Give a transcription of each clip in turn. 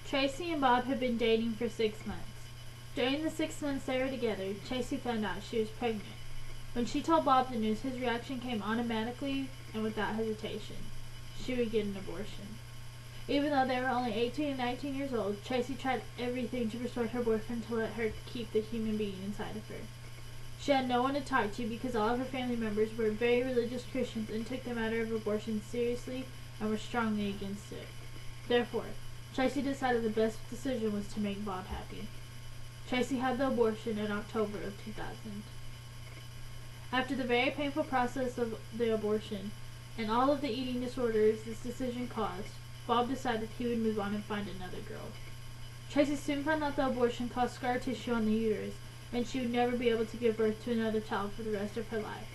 Tracy and Bob had been dating for 6 months. During the 6 months they were together, Tracy found out she was pregnant. When she told Bob the news, his reaction came automatically and without hesitation. She would get an abortion. Even though they were only 18 and 19 years old, Tracy tried everything to persuade her boyfriend to let her keep the human being inside of her. She had no one to talk to because all of her family members were very religious Christians and took the matter of abortion seriously and were strongly against it. Therefore, Tracy decided the best decision was to make Bob happy. Tracy had the abortion in October of 2000. After the very painful process of the abortion and all of the eating disorders this decision caused, Bob decided he would move on and find another girl. Tracy soon found out the abortion caused scar tissue on the uterus, and she would never be able to give birth to another child for the rest of her life.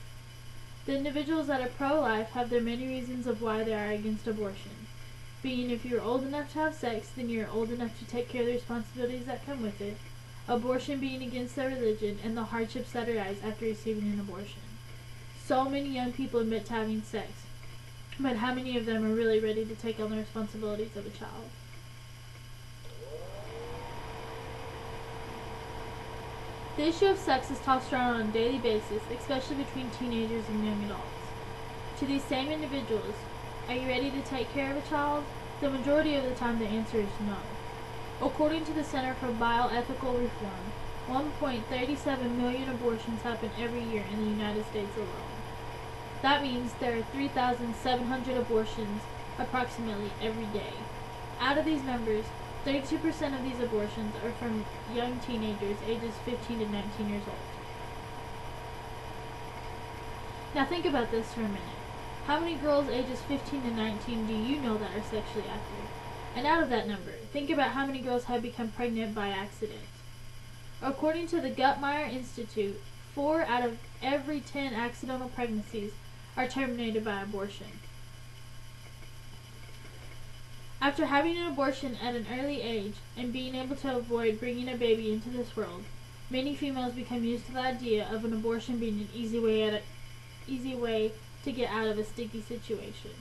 The individuals that are pro-life have their many reasons of why they are against abortion. Being if you're old enough to have sex, then you're old enough to take care of the responsibilities that come with it. Abortion being against their religion, and the hardships that arise after receiving an abortion. So many young people admit to having sex, but how many of them are really ready to take on the responsibilities of a child? The issue of sex is tossed around on a daily basis, especially between teenagers and young adults. To these same individuals, are you ready to take care of a child? The majority of the time the answer is no. According to the Center for Bioethical Reform, 1.37 million abortions happen every year in the United States alone. That means there are 3,700 abortions approximately every day. Out of these numbers, 32% of these abortions are from young teenagers ages 15 to 19 years old. Now think about this for a minute. How many girls ages 15 to 19 do you know that are sexually active? And out of that number, think about how many girls have become pregnant by accident. According to the Guttmeyer Institute, 4 out of every 10 accidental pregnancies are terminated by abortion. After having an abortion at an early age and being able to avoid bringing a baby into this world, many females become used to the idea of an abortion being an easy way to get out of a sticky situation.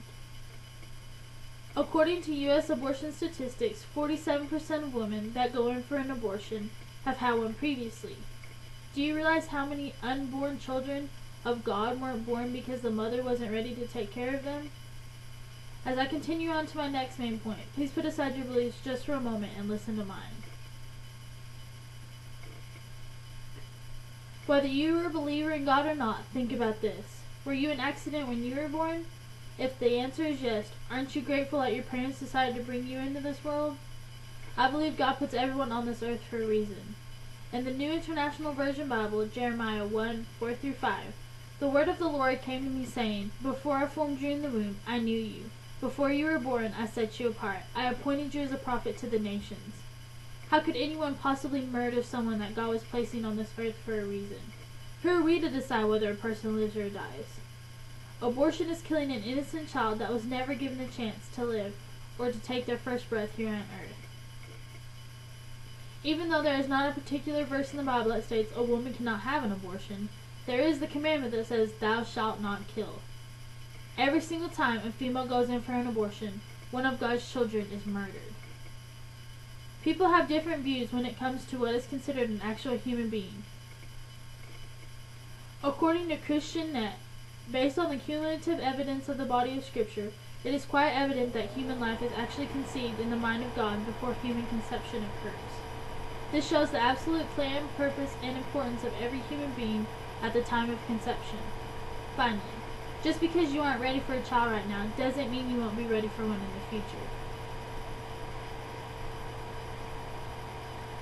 According to U.S. abortion statistics, 47% of women that go in for an abortion have had one previously. Do you realize how many unborn children of God weren't born because the mother wasn't ready to take care of them? As I continue on to my next main point, please put aside your beliefs just for a moment and listen to mine. Whether you are a believer in God or not, think about this. Were you an accident when you were born? If the answer is yes, aren't you grateful that your parents decided to bring you into this world? I believe God puts everyone on this earth for a reason. In the New International Version Bible, Jeremiah 1:4-5, the word of the Lord came to me saying, "Before I formed you in the womb, I knew you. Before you were born, I set you apart. I appointed you as a prophet to the nations." How could anyone possibly murder someone that God was placing on this earth for a reason? Who are we to decide whether a person lives or dies? Abortion is killing an innocent child that was never given a chance to live or to take their first breath here on earth. Even though there is not a particular verse in the Bible that states a woman cannot have an abortion, there is the commandment that says, "Thou shalt not kill." Every single time a female goes in for an abortion, one of God's children is murdered. People have different views when it comes to what is considered an actual human being. According to Christian Net, based on the cumulative evidence of the body of Scripture, it is quite evident that human life is actually conceived in the mind of God before human conception occurs. This shows the absolute plan, purpose, and importance of every human being at the time of conception. Finally, just because you aren't ready for a child right now doesn't mean you won't be ready for one in the future.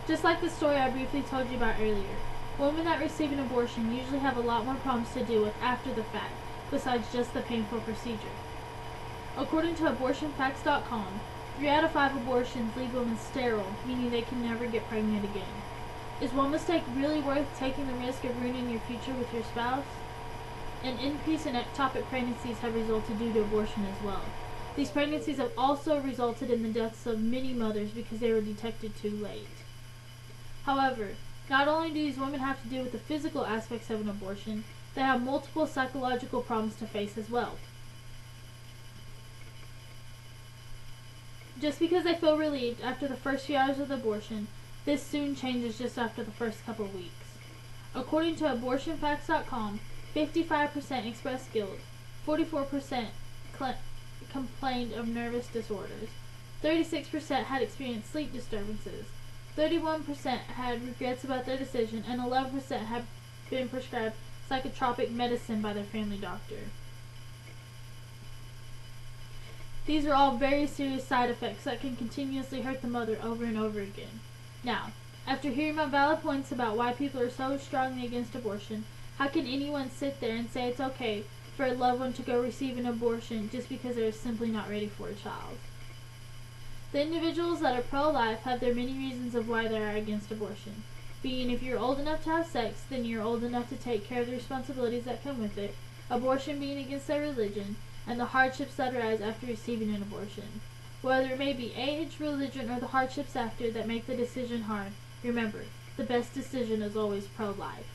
Just like the story I briefly told you about earlier, women that receive an abortion usually have a lot more problems to deal with after the fact, besides just the painful procedure. According to abortionfacts.com, 3 out of 5 abortions leave women sterile, meaning they can never get pregnant again. Is one mistake really worth taking the risk of ruining your future with your spouse? An increase in ectopic pregnancies have resulted due to abortion as well. These pregnancies have also resulted in the deaths of many mothers because they were detected too late. However, not only do these women have to deal with the physical aspects of an abortion, they have multiple psychological problems to face as well. Just because they feel relieved after the first few hours of the abortion, this soon changes just after the first couple of weeks. According to abortionfacts.com, 55% expressed guilt, 44% complained of nervous disorders, 36% had experienced sleep disturbances, 31% had regrets about their decision, and 11% had been prescribed psychotropic medicine by their family doctor. These are all very serious side effects that can continuously hurt the mother over and over again. Now, after hearing my valid points about why people are so strongly against abortion, how can anyone sit there and say it's okay for a loved one to go receive an abortion just because they are simply not ready for a child? The individuals that are pro-life have their many reasons of why they are against abortion, being if you're old enough to have sex, then you're old enough to take care of the responsibilities that come with it, abortion being against their religion, and the hardships that arise after receiving an abortion. Whether it may be age, religion, or the hardships after that make the decision hard, remember, the best decision is always pro-life.